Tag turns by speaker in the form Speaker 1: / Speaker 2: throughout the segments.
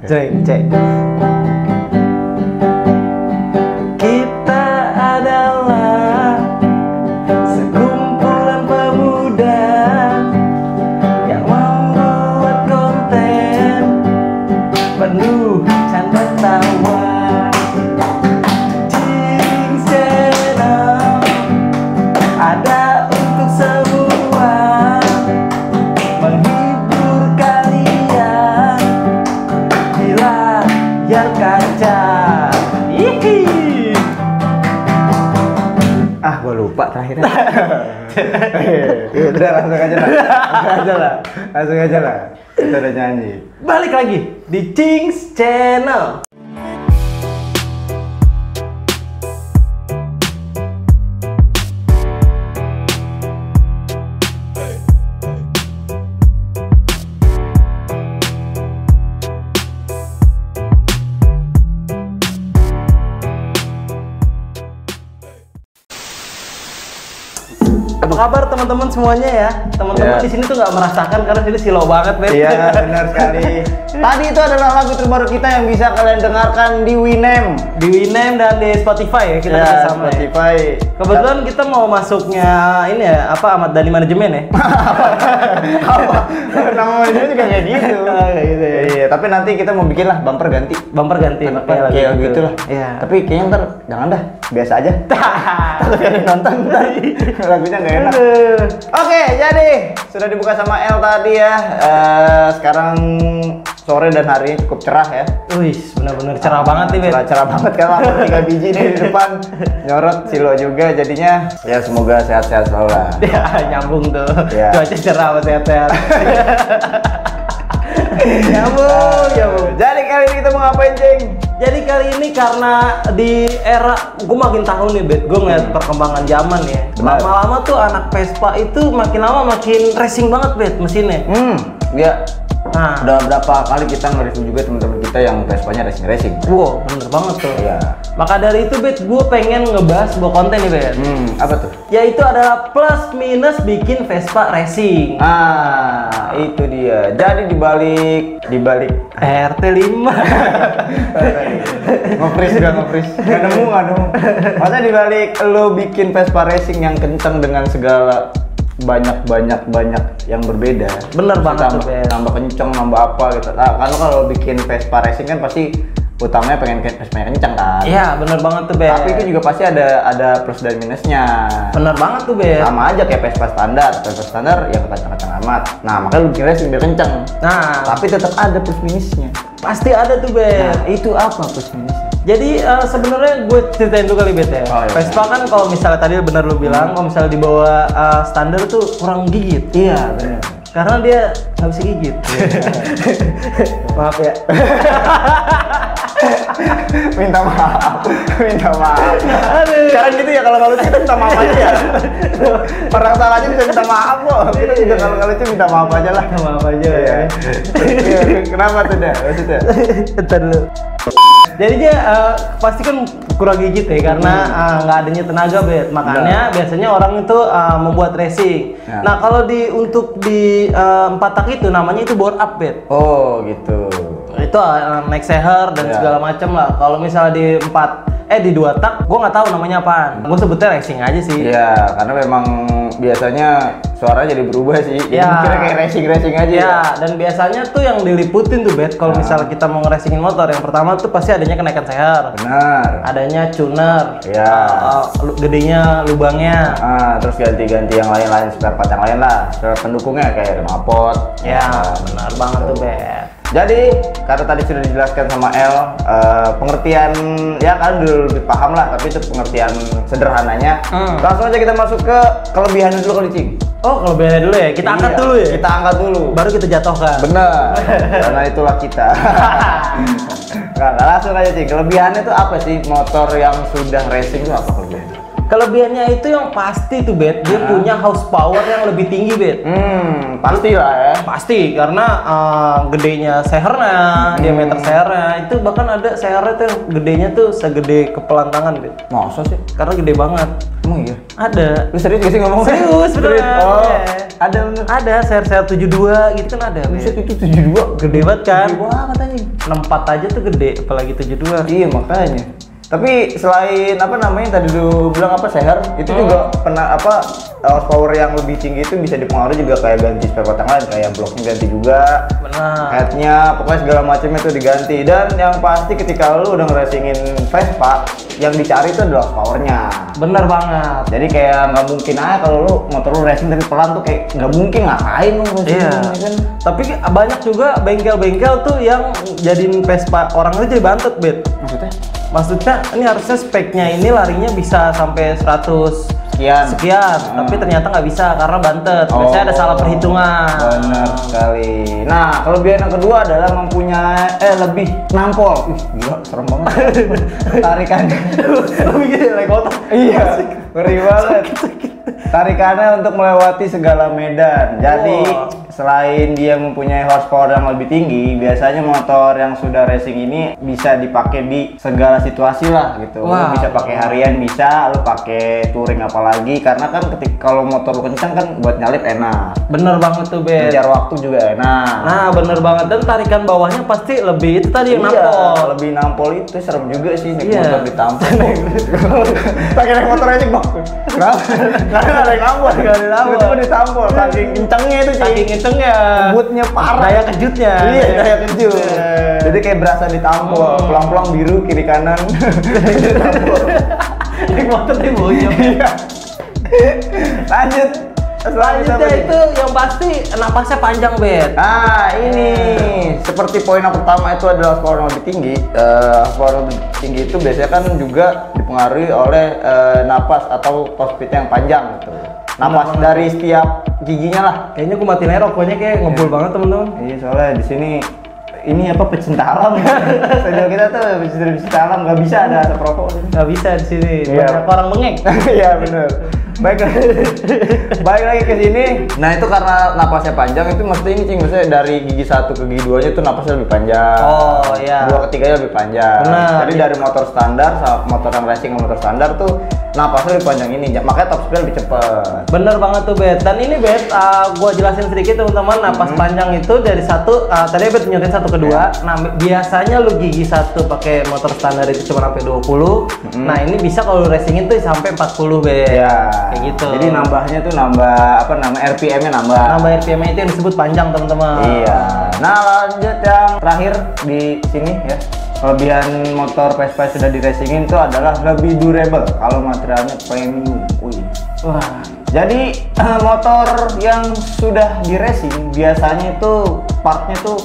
Speaker 1: Cek. Kita adalah sekumpulan pemuda yang membuat konten penuh canda tawa. Jinx Channel ada untuk semua, menghibur kalian di layar kaca. Hihi.
Speaker 2: Gua lupa terakhirnya.
Speaker 1: Udah langsung aja lah.
Speaker 2: Kita udah nyanyi.
Speaker 1: Balik lagi di Jinx Channel. Apa kabar teman-teman semuanya ya? Teman-teman di sini tuh nggak merasakan karena sini silau banget, Bet.
Speaker 2: Iya, benar sekali. Tadi itu adalah lagu terbaru kita yang bisa kalian dengarkan di Winem.
Speaker 1: Di Winem dan di Spotify ya, kita bersama.
Speaker 2: Spotify.
Speaker 1: Ya. Kebetulan kita mau masuknya ini ya, apa Ahmad Dhani Manajemen ya?
Speaker 2: Apa? Nama manajemen juga kayak gitu.
Speaker 1: Gitu ya.
Speaker 2: Iya, tapi nanti kita mau bikin lah bumper ganti. Kayak gitu lah.
Speaker 1: Iya.
Speaker 2: Tapi kayaknya ntar jangan dah, biasa aja. Kalau kalian nonton lagunya nggak enak. Oke, jadi sudah dibuka sama El tadi ya. Sekarang sore dan hari cukup cerah ya.
Speaker 1: Wih, benar-benar cerah banget nih, Bet.
Speaker 2: Cerah banget kan, lampu 3 biji nih di depan. Nyorot silo juga jadinya. Ya semoga sehat-sehat selalu lah.
Speaker 1: Ya, nyambung tuh.
Speaker 2: Ya.
Speaker 1: Cuaca cerah sama sehat-sehat. Nyambung.
Speaker 2: Jadi kali ini kita mau ngapain, Cing?
Speaker 1: Jadi kali ini karena di era gue makin tahu nih, Bet, gue ngeliat perkembangan zaman ya. Lama-lama tuh anak Vespa itu makin lama makin racing banget, Bet, mesinnya.
Speaker 2: Ya.
Speaker 1: Nah,
Speaker 2: udah berapa kali kita nge-review juga teman-teman kita yang Vespanya racing.
Speaker 1: wow, bener banget tuh.
Speaker 2: Iya.
Speaker 1: Maka dari itu, Bet, gue pengen ngebahas sebuah konten nih, Bet.
Speaker 2: Apa tuh?
Speaker 1: Yaitu adalah plus minus bikin Vespa racing.
Speaker 2: Itu dia. Jadi dibalik
Speaker 1: RT5.
Speaker 2: Nge-freeze. Nggak nemu. Maksudnya dibalik lo bikin Vespa racing yang kenceng dengan segala banyak yang berbeda.
Speaker 1: Bener banget tuh, Bet.
Speaker 2: Nambah kenceng, nambah apa gitu. Karena kalau bikin Vespa racing kan pasti utamanya pengen Vespanya kenceng kan.
Speaker 1: Iya, bener banget tuh, Bet.
Speaker 2: Tapi itu juga pasti ada plus dan minusnya.
Speaker 1: Bener banget tuh, Bet.
Speaker 2: Sama aja kayak Vespa standar yang kencang-kencang amat. Nah, makanya lu bikin racing biar kenceng.
Speaker 1: Nah,
Speaker 2: Tapi tetap ada plus minusnya.
Speaker 1: pasti ada tuh, Bet.
Speaker 2: Nah, itu apa plus minusnya?
Speaker 1: Jadi sebenarnya gue ceritain dulu kali, Bet ya.
Speaker 2: Oh, iya.
Speaker 1: Vespa kan kalau misalnya tadi bener lu bilang, kalau misalnya dibawa standar tuh kurang gigit.
Speaker 2: Iya, benar.
Speaker 1: Karena dia nggak bisa gigit. Maaf ya.
Speaker 2: Minta maaf.
Speaker 1: Aduh.
Speaker 2: Sekarang gitu ya, kalau lucu kita minta maaf aja ya. Orang salahnya bisa minta maaf kok. Kita juga kalau lucu minta maaf aja lah.
Speaker 1: Maaf aja ya.
Speaker 2: Kenapa tuh dah? Maksudnya?
Speaker 1: Entar dulu. Jadi dia pasti kan kurang gigit ya karena nggak adanya tenaga, Bet. Makanya biasanya orang itu membuat racing.
Speaker 2: Ya.
Speaker 1: Nah, kalau untuk di 4 tak itu namanya itu bore up, Bet.
Speaker 2: Oh, gitu.
Speaker 1: Itu naik seher dan segala macam lah. Kalau misalnya di 2 tak, gue nggak tahu namanya apaan. Gue sebutnya racing aja sih.
Speaker 2: Iya, karena memang biasanya suaranya jadi berubah sih.
Speaker 1: Ya.
Speaker 2: Kira kayak racing aja.
Speaker 1: Ya, dan biasanya tuh yang diliputin tuh, Bet. Kalau misalnya kita mau ngeracingin motor, yang pertama tuh pasti adanya kenaikan seher.
Speaker 2: Benar.
Speaker 1: Adanya tuner.
Speaker 2: Ya.
Speaker 1: Gedenya lubangnya.
Speaker 2: Terus ganti-ganti yang lain-lain, spare part yang lain lah. Spare pendukungnya kayak knalpot.
Speaker 1: Ya, benar banget tuh, Bet.
Speaker 2: Jadi, karena tadi sudah dijelaskan sama El, pengertian ya kan udah lebih paham lah, tapi itu pengertian sederhananya. Langsung aja kita masuk ke kelebihannya dulu kali, Cing.
Speaker 1: Oh, kelebihannya dulu ya. Kita angkat dulu ya.
Speaker 2: Kita angkat dulu.
Speaker 1: Baru kita jatuhkan.
Speaker 2: Bener. Karena itulah kita. Nggak, langsung aja, Cing. Kelebihannya tuh apa sih motor yang sudah racing itu apa kelebihannya?
Speaker 1: Kelebihannya itu yang pasti tuh Bet, dia punya horsepower yang lebih tinggi Bet.
Speaker 2: Pasti lah ya.
Speaker 1: Pasti karena gedenya sehernya, diameter sehernya itu bahkan ada sehernya tuh yang gedenya tuh segede kepelan tangan Bet.
Speaker 2: Masa sih?
Speaker 1: Karena gede banget.
Speaker 2: Emang iya?
Speaker 1: Ada.
Speaker 2: Lu serius gak sih ngomong?
Speaker 1: Serius beneran.
Speaker 2: Oh,
Speaker 1: Iya.
Speaker 2: ada bener.
Speaker 1: Ada seher-seher 72 gitu kan ada.
Speaker 2: Buset,
Speaker 1: Bet.
Speaker 2: itu 72.
Speaker 1: Gede banget kan?
Speaker 2: Gede banget anjing.
Speaker 1: 64 aja tuh gede, apalagi 72.
Speaker 2: Iya makanya. Tapi selain apa namanya tadi lu bilang apa seher, itu juga pernah apa horsepower yang lebih tinggi itu bisa dipengaruhi juga kayak ganti spare part yang lain, kayak bloknya ganti juga,
Speaker 1: Benar.
Speaker 2: headnya, pokoknya segala macamnya itu diganti. Dan yang pasti ketika lu udah ngeracingin Vespa, yang dicari itu adalah horsepowernya.
Speaker 1: Bener banget.
Speaker 2: Jadi kayak nggak mungkin aja kalau lu motor lu racing tapi pelan tuh kayak nggak mungkin, ngapain lu racing
Speaker 1: Iya.
Speaker 2: ya kan?
Speaker 1: Tapi banyak juga bengkel-bengkel tuh yang jadiin Vespa orang itu jadi bantet, Bet. Maksudnya ini harusnya speknya ini larinya bisa sampai 100 sekian, tapi ternyata nggak bisa karena bantet. Biasanya ada salah perhitungan.
Speaker 2: Benar sekali. Nah, kelebihan yang kedua adalah mempunyai lebih nampol. Ih, gila, serem banget. Tarikannya.
Speaker 1: Tapi gini, like otak.
Speaker 2: Iya, ngeri banget. Tarikannya untuk melewati segala medan. Jadi, selain dia mempunyai horsepower yang lebih tinggi, biasanya motor yang sudah racing ini bisa dipakai di segala situasi lah gitu. Lu bisa pakai harian, bisa lu pakai touring apalagi, karena kan ketika kalau motor lu kencang kan buat nyalip enak.
Speaker 1: Bener banget tuh, Bet.
Speaker 2: Ngejar waktu juga enak.
Speaker 1: Nah, bener banget. Dan tarikan bawahnya pasti lebih itu tadi yang nampol.
Speaker 2: Lebih nampol itu serem juga sih naik
Speaker 1: Iya.
Speaker 2: motor ditampol. Pakai naik motor aja bang. Kenapa? Karena ada yang nampol.
Speaker 1: Nggak ada yang nampol.
Speaker 2: Itu ditampol. Saking kencangnya itu sih.
Speaker 1: Saking kencengnya.
Speaker 2: Kebutnya parah.
Speaker 1: Daya kejutnya.
Speaker 2: Iya, daya kejut. Jadi kayak berasa ditampol. Pelang-pelang biru kiri kanan. Ditampol.
Speaker 1: Naik motor di bonyok.
Speaker 2: Lanjut.
Speaker 1: Selanjutnya itu yang pasti napasnya panjang, Bet.
Speaker 2: Nah, ini seperti poin yang pertama itu adalah power yang lebih tinggi. Power yang lebih tinggi itu biasanya kan juga dipengaruhi oleh napas atau top speed yang panjang gitu. Napas dari setiap giginya lah.
Speaker 1: Kayaknya aku matiin aja rokoknya kayak ngebul banget, temen-temen.
Speaker 2: Iya, soalnya di sini ini apa pecinta alam. Sejauh kita tuh pecinta alam nggak bisa ada asap rokok.
Speaker 1: Nggak bisa di sini.
Speaker 2: Iya.
Speaker 1: Banyak orang bengek.
Speaker 2: Iya benar. Baik lagi ke sini. Nah itu karena napasnya panjang itu maksudnya ini Cing, maksudnya dari gigi 1 ke gigi 2 nya itu napasnya lebih panjang.
Speaker 1: Oh iya.
Speaker 2: 2 ke 3 nya lebih panjang.
Speaker 1: Benar.
Speaker 2: Jadi dari motor standar sama motor yang racing sama motor standar tuh napasnya lebih panjang ini. Makanya top speed lebih cepet.
Speaker 1: Bener banget tuh, Bet. Dan ini, Bet, gua jelasin sedikit teman-teman. Napas panjang itu dari tadi Bet nyebutin 1 ke 2. Nah, biasanya lu gigi 1 pakai motor standar itu cuma sampai 20. Nah, ini bisa kalau lu racingin tuh sampai 40, Bet.
Speaker 2: Ya.
Speaker 1: Kayak gitu.
Speaker 2: Jadi nambahnya tuh nambah apa namanya RPM-nya nambah.
Speaker 1: Nambah RPM itu yang disebut panjang, teman-teman.
Speaker 2: Iya. Nah, lanjut yang terakhir di sini ya. Kelebihan motor Vespa sudah di racingin itu adalah lebih durable kalau materialnya premium. Wih.
Speaker 1: Wah.
Speaker 2: Jadi motor yang sudah di racing biasanya itu partnya tuh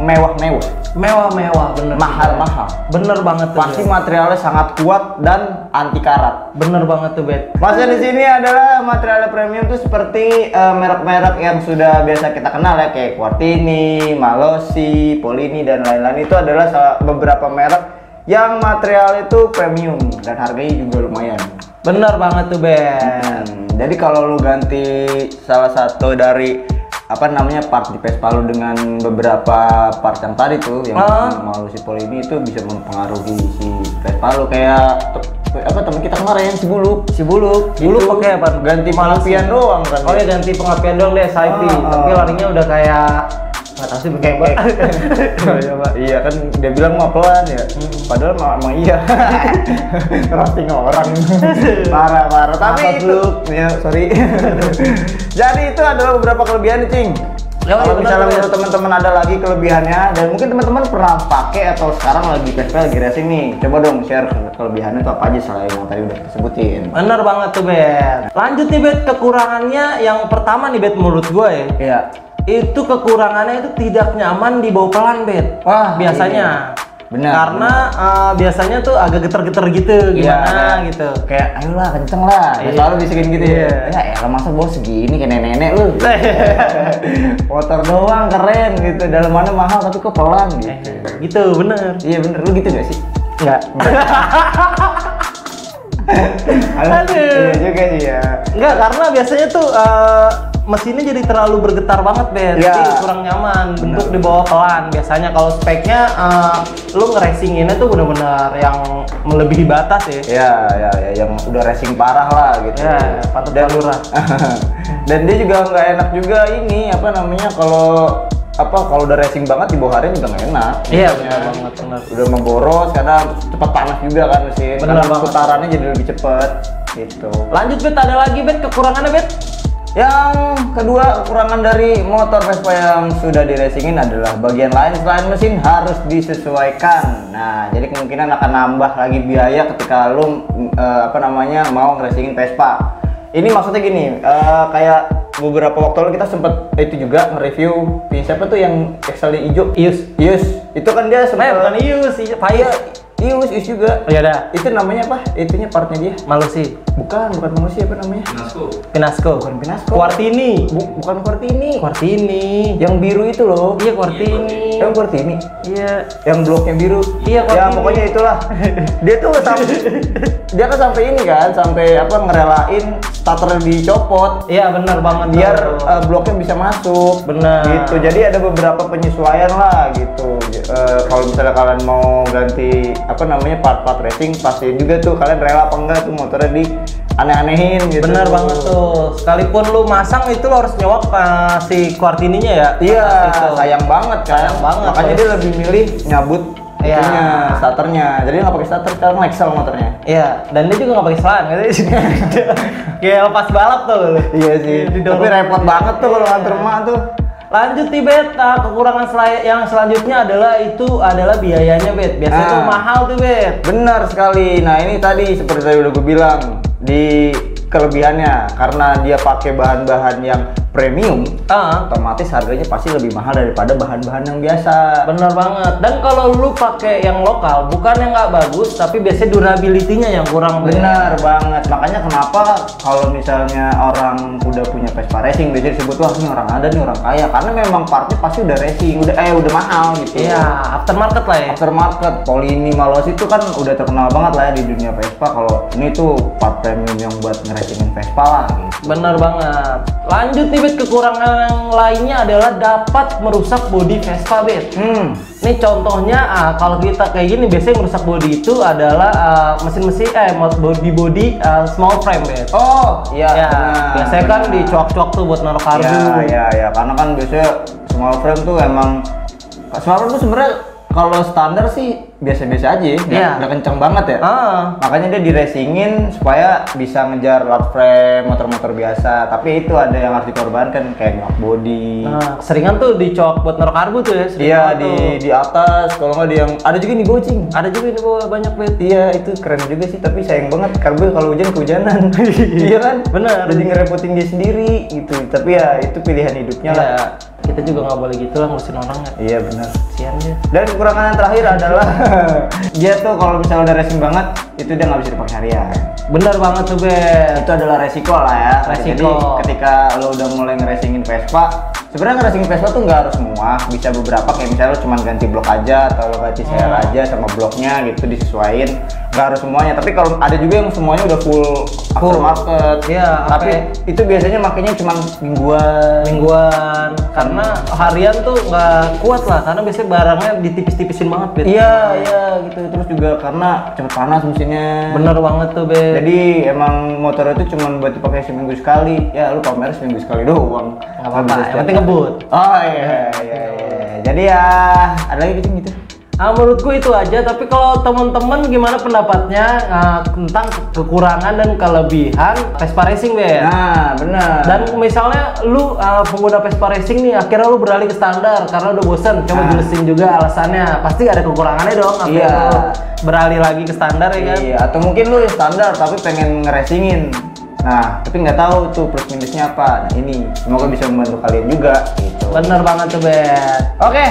Speaker 2: mewah-mewah,
Speaker 1: Mewah-mewah, bener.
Speaker 2: mahal-mahal.
Speaker 1: Bener banget tuh.
Speaker 2: Pasti
Speaker 1: Bet.
Speaker 2: materialnya sangat kuat dan anti karat.
Speaker 1: Bener banget tuh, Bet.
Speaker 2: Maksudnya di sini adalah material premium tuh seperti merek-merek yang sudah biasa kita kenal ya, kayak Quartini, Malossi, Polini dan lain-lain. Itu adalah beberapa merek yang material itu premium dan harganya juga lumayan.
Speaker 1: Bener banget tuh, Bet.
Speaker 2: Jadi kalau lu ganti salah satu dari apa namanya part di Vespa lu dengan beberapa part yang tadi tuh yang Malossi Polini itu bisa mempengaruhi si Vespa lu kayak apa teman kita kemarin si Buluk.
Speaker 1: Bulu pakai apa?
Speaker 2: Ganti pengapian doang kan.
Speaker 1: Oh ya, ganti pengapian doang deh, safety. Tapi larinya udah kayak nggak tahu sih bengkek.
Speaker 2: Iya kan dia bilang mau pelan ya. Padahal emang iya. Roasting orang. Parah. Tapi itu ya sorry. Jadi itu adalah beberapa kelebihan nih, Cing. Kalau misalnya menurut teman-teman ada lagi kelebihannya dan mungkin teman-teman pernah pakai atau sekarang lagi Vespa lagi racing nih, coba dong share kelebihannya itu apa aja selain yang tadi udah kita sebutin.
Speaker 1: Bener banget tuh, Bet. Lanjut nih, Bet, kekurangannya yang pertama nih, Bet, menurut gue ya.
Speaker 2: Iya.
Speaker 1: Itu kekurangannya itu tidak nyaman dibawa pelan, Bet.
Speaker 2: Wah,
Speaker 1: biasanya.
Speaker 2: iya. Benar.
Speaker 1: Karena biasanya tuh agak geter-geter gitu, gimana
Speaker 2: Iya,
Speaker 1: gitu.
Speaker 2: Kayak ayolah kenceng lah.
Speaker 1: Iya.
Speaker 2: Selalu bisikin gitu ya.
Speaker 1: Iya.
Speaker 2: Ya elah masa bos segini kayak nenek-nenek lu. Motor doang keren gitu. Dalamannya mahal tapi kok pelan gitu.
Speaker 1: Gitu, bener.
Speaker 2: Iya bener, lu gitu gak sih?
Speaker 1: Enggak. Aduh.
Speaker 2: Iya juga sih ya.
Speaker 1: Enggak, karena biasanya tuh mesinnya jadi terlalu bergetar banget, Ben.
Speaker 2: Ya.
Speaker 1: Jadi kurang nyaman. Untuk dibawa pelan. Biasanya kalau speknya lu nge-racinginnya tuh bener-bener yang melebihi batas ya.
Speaker 2: Ya, yang udah racing parah lah gitu.
Speaker 1: Ya, patut palura.
Speaker 2: Dan dia juga nggak enak juga ini apa namanya kalau udah racing banget dibawa juga nggak enak.
Speaker 1: Iya,
Speaker 2: Misalnya
Speaker 1: benar banget, benar.
Speaker 2: Udah memboros karena cepat panas juga kan mesin.
Speaker 1: Benar
Speaker 2: Karena
Speaker 1: banget.
Speaker 2: putarannya jadi lebih cepet gitu.
Speaker 1: Lanjut, Bet, ada lagi, Bet, kekurangannya, Bet?
Speaker 2: Yang kedua, kekurangan dari motor Vespa yang sudah diracingin adalah bagian lain selain mesin harus disesuaikan. Nah, jadi kemungkinan akan nambah lagi biaya ketika lu mau ngeracingin Vespa. Ini maksudnya gini, kayak beberapa waktu lalu kita sempet itu juga nge-review siapa tuh yang Excel hijau? Ius. Itu kan dia sempet
Speaker 1: Bukan Ius, Faiz.
Speaker 2: Ius juga.
Speaker 1: Oh, iya dah.
Speaker 2: Itu namanya apa? Itunya partnya dia.
Speaker 1: Malusi.
Speaker 2: Bukan manusia apa namanya?
Speaker 1: Pinasco.
Speaker 2: Bukan Pinasco.
Speaker 1: Quartini.
Speaker 2: Bukan Quartini.
Speaker 1: Quartini.
Speaker 2: Yang biru itu loh.
Speaker 1: Iya, Quartini.
Speaker 2: Yang Quartini.
Speaker 1: Iya.
Speaker 2: Yang bloknya biru.
Speaker 1: Iya,
Speaker 2: Ya
Speaker 1: Quartini.
Speaker 2: pokoknya itulah. Dia tuh dia kan sampai ini kan, sampai ngerelain starter dicopot
Speaker 1: Iya, benar banget.
Speaker 2: biar
Speaker 1: tuh.
Speaker 2: bloknya bisa masuk.
Speaker 1: Benar.
Speaker 2: Gitu. Jadi ada beberapa penyesuaian lah gitu. Kalau misalnya kalian mau ganti part-part racing, pastiin juga tuh kalian rela apa enggak tuh motornya di aneh-anehin gitu.
Speaker 1: Benar banget tuh. Sekalipun lu masang itu lo harus nyewak si Quartininya ya.
Speaker 2: Iya,
Speaker 1: Itu.
Speaker 2: sayang banget kan.
Speaker 1: Sayang banget.
Speaker 2: Makanya dia lebih milih nyabut
Speaker 1: Iya.
Speaker 2: itunya, starternya. Jadi nggak pakai starter, sekarang Lexel motornya.
Speaker 1: Iya, dan dia juga nggak pakai selan, katanya. Kayak lepas balap tuh.
Speaker 2: Iya sih. Tapi repot banget tuh kalau nganter emak tuh.
Speaker 1: Lanjut nih, Bet. Kekurangan yang selanjutnya adalah biayanya, Bet. Biasanya tuh mahal tuh, Bet.
Speaker 2: Benar sekali. Nah ini tadi seperti tadi udah gue bilang di kelebihannya karena dia pakai bahan-bahan yang premium, otomatis harganya pasti lebih mahal daripada bahan-bahan yang biasa.
Speaker 1: Bener banget. Dan kalau lu pakai yang lokal, bukan yang nggak bagus, tapi biasanya durability-nya yang kurang.
Speaker 2: Benar banget. Makanya kenapa kalau misalnya orang udah punya Vespa racing biasanya disebut wah ini orang ada nih, orang kaya, karena memang partnya pasti udah racing, udah mahal gitu.
Speaker 1: Iya, aftermarket lah ya.
Speaker 2: Aftermarket, Polini Malos itu kan udah terkenal banget lah ya di dunia Vespa. Kalau ini tuh part premium yang buat ngeracingin Vespa lah gitu.
Speaker 1: Bener banget. Lanjut nih, Bet, kekurangan yang lainnya adalah dapat merusak bodi Vespa, Bet. Nih contohnya, kalau kita kayak gini biasanya merusak bodi itu adalah mesin-mesin body small frame, Bet.
Speaker 2: Oh iya.
Speaker 1: Ya,
Speaker 2: benar,
Speaker 1: biasanya kan
Speaker 2: benar.
Speaker 1: dicuak-cuak tuh buat naruh karbu.
Speaker 2: Ya, karena kan biasanya small frame tuh emang small frame tuh sebenarnya kalau standar sih biasa-biasa aja, nggak kenceng banget ya. Makanya dia diracingin supaya bisa ngejar large frame motor-motor biasa. Tapi itu ada yang harus dikorbankan kayak knock body.
Speaker 1: Nah, seringan tuh dicuak buat naruh karbu tuh ya.
Speaker 2: Iya di atas, kalau nggak di yang ada juga di gocing.
Speaker 1: Ada juga di bawah banyak, Bet.
Speaker 2: Iya itu keren juga sih, tapi sayang banget karbu kalau hujan kehujanan. Iya kan?
Speaker 1: Bener.
Speaker 2: Jadi ngerepotin dia sendiri gitu. Tapi ya itu pilihan hidupnya lah.
Speaker 1: Ya, kita juga nggak boleh gitu lah ngurusin orang ya.
Speaker 2: Iya benar.
Speaker 1: Kasian dia.
Speaker 2: Dan kekurangan yang terakhir adalah dia tuh kalau misalnya udah racing banget itu dia nggak bisa dipakai harian.
Speaker 1: Bener banget tuh, Bet.
Speaker 2: Itu adalah resiko lah ya.
Speaker 1: Resiko.
Speaker 2: Jadi ketika lo udah mulai ngeracingin Vespa, sebenarnya ngeracingin Vespa tuh nggak harus semua, bisa beberapa kayak misalnya lo cuma ganti blok aja atau lo ganti setir aja sama bloknya gitu disesuaiin. Nggak harus semuanya, tapi kalau ada juga yang semuanya udah full aftermarket.
Speaker 1: Iya,
Speaker 2: tapi itu biasanya makanya cuma mingguan.
Speaker 1: Karena harian tuh nggak kuat lah, karena biasanya barangnya ditipis-tipisin banget, Bet.
Speaker 2: Iya gitu. Terus juga karena cepet panas mesinnya.
Speaker 1: Bener banget tuh, Bet.
Speaker 2: Jadi emang motor itu cuma buat dipakai seminggu sekali. Ya lu pamer seminggu sekali doang.
Speaker 1: Nggak apa-apa, yang penting ngebut.
Speaker 2: Oh iya. Jadi ya ada lagi gitu.
Speaker 1: Menurutku itu aja, tapi kalau teman-teman gimana pendapatnya tentang kekurangan dan kelebihan Vespa Racing, Bet?
Speaker 2: Nah, benar.
Speaker 1: Dan misalnya lu pengguna Vespa Racing nih, akhirnya lu beralih ke standar karena udah bosen. Coba jelasin juga alasannya. Pasti ada kekurangannya dong.
Speaker 2: Iya.
Speaker 1: Lu beralih lagi ke standar ya kan?
Speaker 2: Iya, atau mungkin lu standar tapi pengen ngeracingin. Nah, tapi nggak tahu tuh plus minusnya apa. Nah ini semoga bisa membantu kalian juga. Gitu.
Speaker 1: Bener banget tuh, Bet.
Speaker 2: Oke,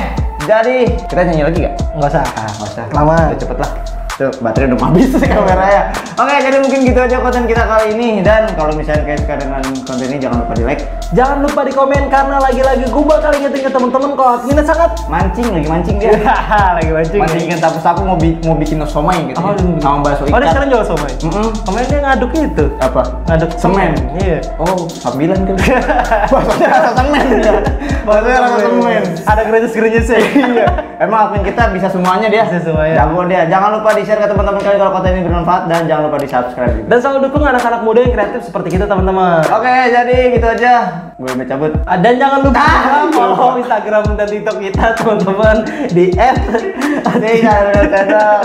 Speaker 2: jadi kita nyanyi lagi nggak?
Speaker 1: Nggak usah.
Speaker 2: Nggak usah.
Speaker 1: Lama.
Speaker 2: Udah cepet lah. Tuh, baterai udah habis kameranya. Oke, jadi mungkin gitu aja konten kita kali ini. Dan kalau misalnya kalian suka dengan konten ini, jangan lupa di like.
Speaker 1: Jangan lupa di komen karena lagi-lagi gue bakal ingetin ke temen-temen kalau adminnya sangat
Speaker 2: Lagi mancing dia.
Speaker 1: lagi mancing.
Speaker 2: Mancingin sapu-sapu mau bikin somai gitu.
Speaker 1: Oh,
Speaker 2: sama bakso
Speaker 1: Oh, dia
Speaker 2: ikan.
Speaker 1: sekarang jual somai. Kemarin dia ngaduk itu.
Speaker 2: Apa?
Speaker 1: Ngaduk
Speaker 2: Semen.
Speaker 1: Iya.
Speaker 2: Oh, sambilan kan. Baksonya rasa semen ya. Baksonya rasa semen.
Speaker 1: Ada gerejes-gerejesnya.
Speaker 2: Iya. Emang admin kita bisa semuanya dia.
Speaker 1: Bisa semuanya.
Speaker 2: Jago dia. Jangan lupa di-share ke teman-teman kalian kalau konten ini bermanfaat dan jangan lupa di-subscribe juga.
Speaker 1: Dan selalu dukung anak-anak muda yang kreatif seperti kita, teman-teman.
Speaker 2: Oke, jadi gitu aja. Gue mau cabut.
Speaker 1: Dan jangan lupa follow Instagram dan TikTok kita, teman-teman, di
Speaker 2: @channel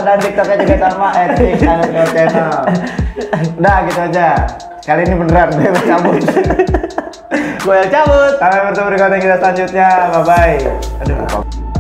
Speaker 2: dan TikToknya juga sama @channel. Udah gitu aja. Kali ini beneran gue mau cabut.
Speaker 1: Gue yang cabut.
Speaker 2: Sampai bertemu di konten kita selanjutnya. Bye bye. Aduh.